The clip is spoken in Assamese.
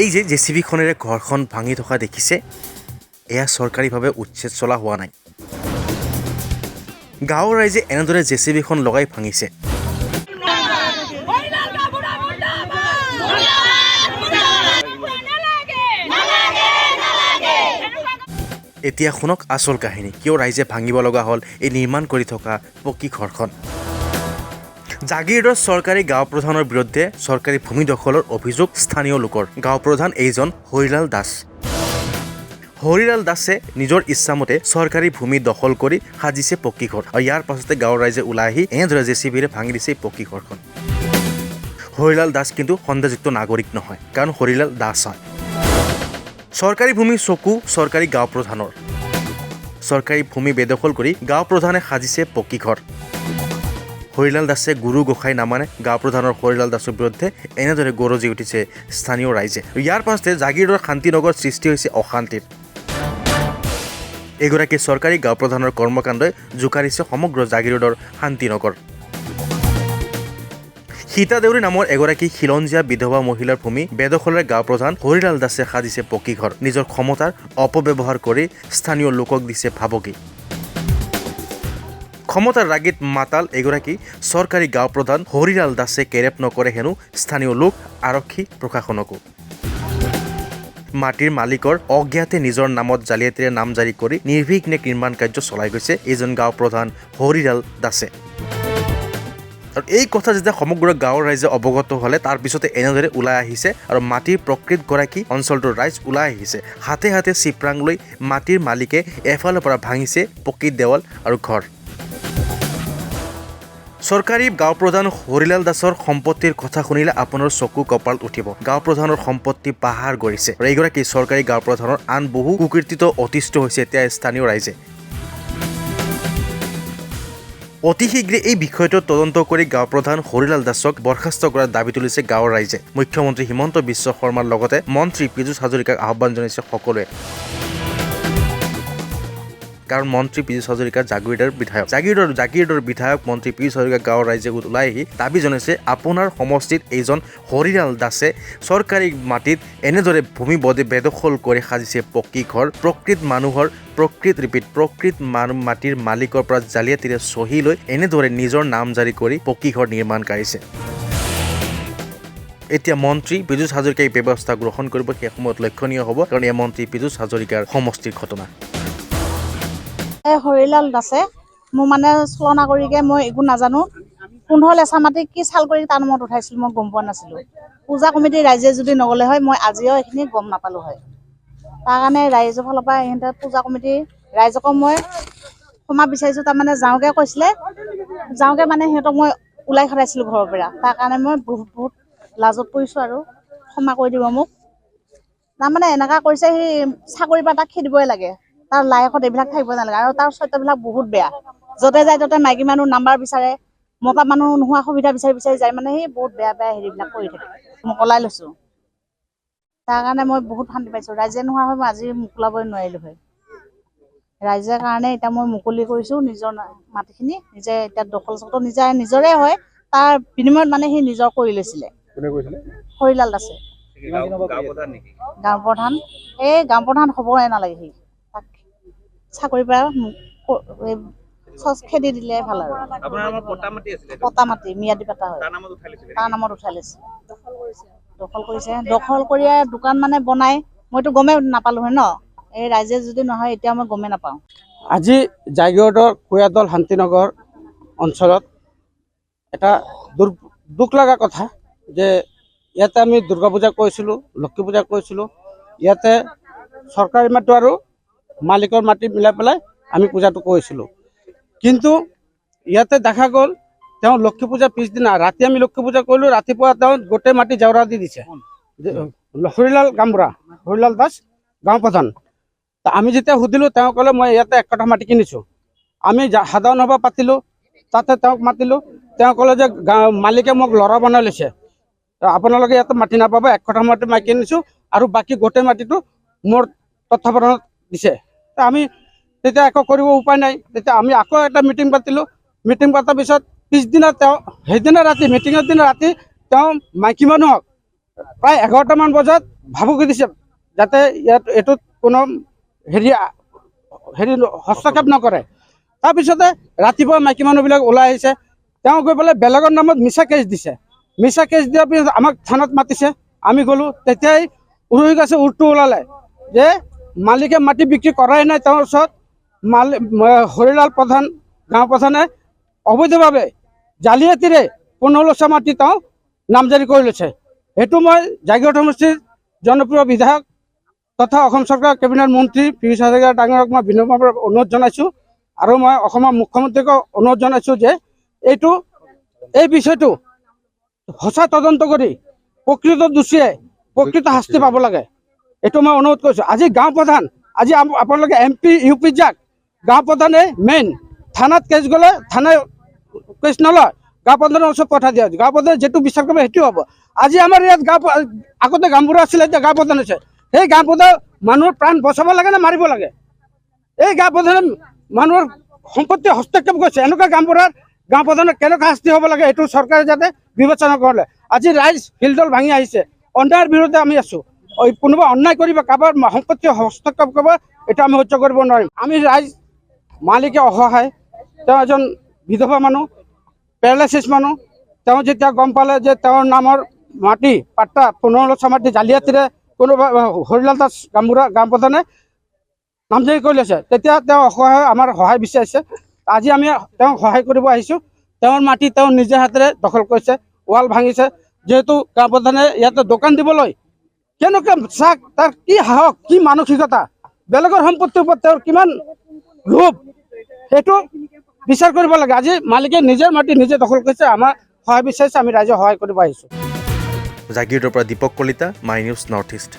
এই যে জেচিবিখনেৰে ঘৰখন ভাঙি থকা দেখিছে, এয়া চৰকাৰীভাৱে উচ্ছেদ চলা হোৱা নাই। গাঁৱৰ ৰাইজে এনেদৰে জেচিবিখন লগাই ভাঙিছে। এতিয়া শুনক আচল কাহিনী, কিয় ৰাইজে ভাঙিব লগা হ'ল এই নিৰ্মাণ কৰি থকা পকী ঘৰখন। জাগিৰোডৰ চৰকাৰী গাঁও প্ৰধানৰ বিৰুদ্ধে চৰকাৰী ভূমি দখলৰ অভিযোগ স্থানীয় লোকৰ। গাঁও প্ৰধান এইজন হৰিলাল দাস। হৰিলাল দাসে নিজৰ ইচ্ছামতে চৰকাৰী ভূমি দখল কৰি সাজিছে পকী ঘৰ, আৰু ইয়াৰ পাছতে গাঁৱৰ ৰাইজে ওলাই আহি এনেদৰে জেচিবিৰে ভাঙি দিছে এই পকী ঘৰখন। হৰিলাল দাস কিন্তু সন্দেহযুক্ত নাগৰিক নহয়, কাৰণ হৰিলাল দাস হয়। চৰকাৰী ভূমি চকু চৰকাৰী গাঁও প্ৰধানৰ। চৰকাৰী ভূমি বেদখল কৰি গাঁও প্ৰধানে সাজিছে পকী ঘৰ। হৰিলাল দাসে গুৰু গোসাঁই নামানে গাঁও প্ৰধানৰ হৰিলাল দাসৰ বিৰুদ্ধে এনেদৰে গৰজি উঠিছে স্থানীয় ৰাইজে। ইয়াৰ পাছতে জাগিৰোডৰ শান্তিনগৰ সৃষ্টি হৈছে অশান্তিৰ। এগৰাকী চৰকাৰী গাঁও প্ৰধানৰ কৰ্মকাণ্ডই জোকাৰিছে সমগ্ৰ জাগিৰোডৰ শান্তিনগৰ। সীতা দেউৰী নামৰ এগৰাকী খিলঞ্জীয়া বিধৱা মহিলাৰ ভূমি বেদখলেৰে গাঁও প্ৰধান হৰিলাল দাসে সাজিছে পকী ঘৰ। নিজৰ ক্ষমতাৰ অপব্যৱহাৰ কৰি স্থানীয় লোকক দিছে ভাবুকি। ক্ষমতাৰ ৰাগিত মাতাল এগৰাকী চৰকাৰী গাঁও প্ৰধান হৰিলাল দাসে কেৰেপ নকৰে হেনো স্থানীয় লোক, আৰক্ষী, প্ৰশাসনকো। মাটিৰ মালিকৰ অজ্ঞাতে নিজৰ নামত জালিয়াতিৰে নামজাৰি কৰি নিৰ্বিঘ্নে নিৰ্মাণ কাৰ্য চলাই গৈছে এইজন গাঁও প্ৰধান হৰিলাল দাসে। আৰু এই কথা যেতিয়া সমগ্ৰ গাঁৱৰ ৰাইজে অৱগত হ'লে তাৰ পিছতে এনেদৰে ওলাই আহিছে, আৰু মাটিৰ প্ৰকৃতগৰাকী অঞ্চলটোৰ ৰাইজ ওলাই আহিছে। হাতে হাতে চিপৰাং লৈ মাটিৰ মালিকে এফালৰ পৰা ভাঙিছে পকী দেৱাল আৰু ঘৰ। চৰকাৰী গাঁও প্ৰধান হৰিলাল দাসৰ সম্পত্তিৰ কথা শুনিলে আপোনাৰ চকু কপাল উঠিব। গাঁও প্ৰধানৰ সম্পত্তি পাহাৰ গঢ়িছে, আৰু এইগৰাকী চৰকাৰী গাঁও প্ৰধানৰ আন বহু কুকীৰ্তিত অতিষ্ঠ হৈছে এতিয়া স্থানীয় ৰাইজে। অতি শীঘ্ৰে এই বিষয়টো তদন্ত কৰি গাঁও প্ৰধান হৰিলাল দাসক বৰ্খাস্ত কৰাৰ দাবী তুলিছে গাঁৱৰ ৰাইজে। মুখ্যমন্ত্ৰী হিমন্ত বিশ্ব শৰ্মাৰ লগতে মন্ত্ৰী পীযুষ হাজৰিকাক আহ্বান জনাইছে সকলোৱে, কাৰণ মন্ত্ৰী পীযুষ হাজৰিকা জাগিৰোডৰ বিধায়ক। জাগিৰোডৰ বিধায়ক মন্ত্ৰী পীযুষ হাজৰিকা গাঁৱৰ ৰাইজে ওলাই আহি দাবী জনাইছে, আপোনাৰ সমষ্টিত এইজন হৰিলাল দাসে চৰকাৰী মাটিত এনেদৰে ভূমি বেদখল কৰি সাজিছে পকী ঘৰ। প্ৰকৃত মাটিৰ মালিকৰ পৰা জালিয়াতিৰে চহী লৈ এনেদৰে নিজৰ নাম জাৰি কৰি পকী ঘৰ নিৰ্মাণ কৰিছে। এতিয়া মন্ত্ৰী পীযুষ হাজৰিকাই ব্যৱস্থা গ্ৰহণ কৰিব, সেই সময়ত লক্ষণীয় হ'ব, কাৰণ এয়া মন্ত্ৰী পীযুষ হাজৰিকাৰ সমষ্টিৰ ঘটনা। হৰিলাল দাসে মোৰ মানে চলনা কৰিকে মই একো নাজানো। 15 লেচা মাটি কি চাল কৰি তাৰ নামত উঠাইছিল মই গম পোৱা নাছিলো। পূজা কমিটিৰ ৰাইজে যদি নগ'লে হয় মই আজিও এইখিনি গম নাপালো হয়। তাৰ কাৰণে ৰাইজৰ ফালৰ পৰা ইহঁতে পূজা কমিটিৰ ৰাইজকো মই ক্ষমা বিচাৰিছো। তাৰমানে যাওঁকে কৈছিলে, যাওঁকে মানে সিহঁতক মই ওলাই খটাইছিলো ঘৰৰ পৰা। তাৰ কাৰণে মই বহুত লাজত পৰিছো, আৰু ক্ষমা কৰি দিব মোক। তাৰমানে এনেকা কৰিছে, সি চাকৰি পৰা তাক খেদিবই লাগে। তাৰ লাইফত এইবিলাক থাকিব নালাগে, আৰু তাৰ চৰিত্ৰবিলাক বহুত বেয়া। য'তে যায় ত'তে মাইকী মানুহ নাম্বাৰ বিচাৰে, মতা মানুহ নোহোৱা সুবিধা বিচাৰি যায়। মানে সি বহুত বেয়া হেৰিবিলাক কৰি থাকে। মোক ওলাই লৈছো, তাৰ কাৰণে মই বহুত শান্তি পাইছো। ৰাইজে নোহোৱা হয় মই আজি মোকলাবই নোৱাৰিলো হয়। ৰাইজৰ কাৰণে এতিয়া মই মুকলি কৰিছো নিজৰ মাটিখিনি। নিজে এতিয়া দখল চখল নিজৰে হয়, তাৰ বিনিময়ত মানে সি নিজৰ কৰি লৈছিলে। হৰিলাল দাসে গাঁও প্ৰধান। এই গাঁও প্ৰধান হ'বই নালাগে, সি তাক চাকৰিৰ পৰা খেদি দিলে ভাল। আৰু পটা মাটি ম্যাদী পাতা হয়, তাৰ নামত উঠাই লৈছে। দখল কৰিছে, দখল কৰি দোকান মানে বনাই। মইতো গমেই নাপালো হয় ন, এই ৰাইজে যদি নহয় এতিয়া মই গমেই নাপাওঁ। আজি জাগিৰোডৰ কুয়াদল শান্তিনগৰ অঞ্চলত এটা দুখ লগা কথা যে ইয়াতে আমি দুৰ্গা পূজা কৰিছিলোঁ, লক্ষী পূজা কৰিছিলোঁ। ইয়াতে চৰকাৰী মাটি আৰু মালিকৰ মাটি মিলাই পেলাই আমি পূজাটো কৰিছিলোঁ। কিন্তু ইয়াতে দেখা গ'ল তেওঁ লক্ষী পূজাৰ পিছদিনা ৰাতি আমি লক্ষী পূজা কৰিলোঁ, ৰাতিপুৱা তেওঁ গোটেই মাটি জাউৰা দি দিছে। হৰিলাল দাস গাঁও প্ৰধান। আমি যেতিয়া সুধিলোঁ, তেওঁ ক'লে মই ইয়াতে 1 কঠা মাটি কিনিছোঁ। আমি সাধাৰণ সভা পাতিলোঁ, তাতে তেওঁক মাতিলোঁ। তেওঁ ক'লে যে মালিকে মোক ল'ৰা বনাই লৈছে, আপোনালোকে ইয়াতে মাটি নাপাব। 1 কঠা মাটি মই কিনিছোঁ, আৰু বাকী গোটেই মাটিটো মোৰ তত্বাৱধানত দিছে। আমি তেতিয়া একো কৰিব উপায় নাই। তেতিয়া আমি আকৌ এটা মিটিং পাতিলোঁ। মিটিং পতাৰ পিছত পিছদিনা তেওঁ সেইদিনা ৰাতি মিটিঙৰ দিনা ৰাতি তেওঁ মাইকী মানুহক প্ৰায় 11টামান বজাত ভাবুকি দিছে যাতে এইটোত কোনো হেৰি হস্তক্ষেপ নকৰে। তাৰপিছতে ৰাতিপুৱা মাইকী মানুহবিলাক ওলাই আহিছে, তেওঁ গৈ পেলাই বেলেগৰ নামত মিছা কেছ দিছে। মিছা কেছ দিয়াৰ পিছত আমাক থানাত মাতিছে, আমি গ'লোঁ। তেতিয়াই উৰুই গছে উৰটো ওলালে যে মালিকে মাটি বিক্ৰী কৰাই নাই তেওঁৰ ওচৰত। হৰিলাল প্ৰধান গাঁও প্ৰধানে অবৈধভাৱে জালিয়াতিৰে 15 মাটি তেওঁ নামজাৰি কৰি লৈছে। সেইটো মই জাগিৰোড সমষ্টিৰ জনপ্ৰিয় বিধায়ক তথা অসম চৰকাৰৰ কেবিনেট মন্ত্ৰী পীযুষ হাজৰিকা ডাঙৰক মই বিনম্ৰভাৱে অনুৰোধ জনাইছোঁ। আৰু মই অসমৰ মুখ্যমন্ত্ৰীকো অনুৰোধ জনাইছোঁ যে এই বিষয়টো সঁচা তদন্ত কৰি প্ৰকৃত দোষীয়ে প্ৰকৃত শাস্তি পাব লাগে, এইটো মই অনুৰোধ কৰিছোঁ। আজি গাঁও প্ৰধান, আজি আপোনালোকে MP UP যাক, গাঁও প্ৰধানে মেইন। থানাত কেছ গ'লে থানাই কেছ নলয়, গাঁও প্ৰধানৰ ওচৰত পঠাই দিয়া হৈছে। গাঁও প্ৰধানে যিটো বিচাৰ কৰিব সেইটো হ'ব। আজি আমাৰ ইয়াত আগতে গাঁওবুঢ়া আছিলে, এতিয়া গাঁও প্ৰধান হৈছে। সেই গাঁও প্ৰধান মানুহৰ প্ৰাণ বচাব লাগে নে মাৰিব লাগে? এই গাঁও প্ৰধানে মানুহৰ সম্পত্তি হস্তক্ষেপ কৰিছে। এনেকুৱা গাঁও প্ৰধানৰ কেনেকুৱা শাস্তি হ'ব লাগে এইটো চৰকাৰে যাতে বিবেচনা কৰিলে। আজি ৰাইজ শিলডল ভাঙি আহিছে, অন্যায়ৰ বিৰুদ্ধে আমি আছোঁ। কোনোবা অন্যায় কৰিব, কাৰোবাৰ সম্পত্তি হস্তক্ষেপ কৰিব, এইটো আমি সহ্য কৰিব নোৱাৰিম। আমি ৰাইজ, মালিকে অসহায়, তেওঁ এজন বিধৱা মানুহ, পেৰালাইচিছ মানুহ। তেওঁ যেতিয়া গম পালে যে তেওঁৰ নামৰ মাটি পাট্টা 15 মাটি জালিয়াতিৰে কোনোবা হৰিলাল দাস গাঁও প্ৰধানে নামজাৰি কৰি লৈছে, তেতিয়া তেওঁ অসহায় আমাৰ সহায় বিচাৰিছে। আজি আমি তেওঁক সহায় কৰিব আহিছোঁ। তেওঁৰ মাটি তেওঁ নিজে হাতেৰে দখল কৰিছে, ৱাল ভাঙিছে। যিহেতু গাঁও প্ৰধানে ইয়াতে দোকান দিবলৈ কেনেকৈ চাওক, তাৰ কি সাহস, কি মানসিকতা, বেলেগৰ সম্পত্তিৰ ওপৰত তেওঁৰ কিমান লোভ, সেইটো বিচাৰ কৰিব লাগে। আজি মালিকে নিজৰ মাটি নিজে দখল কৰিছে, আমাৰ সহায় বিচাৰিছে, আমি ৰাইজে সহায় কৰিব আহিছোঁ। জাগিৰোডৰ পৰা Dipak Kalita, my news north east.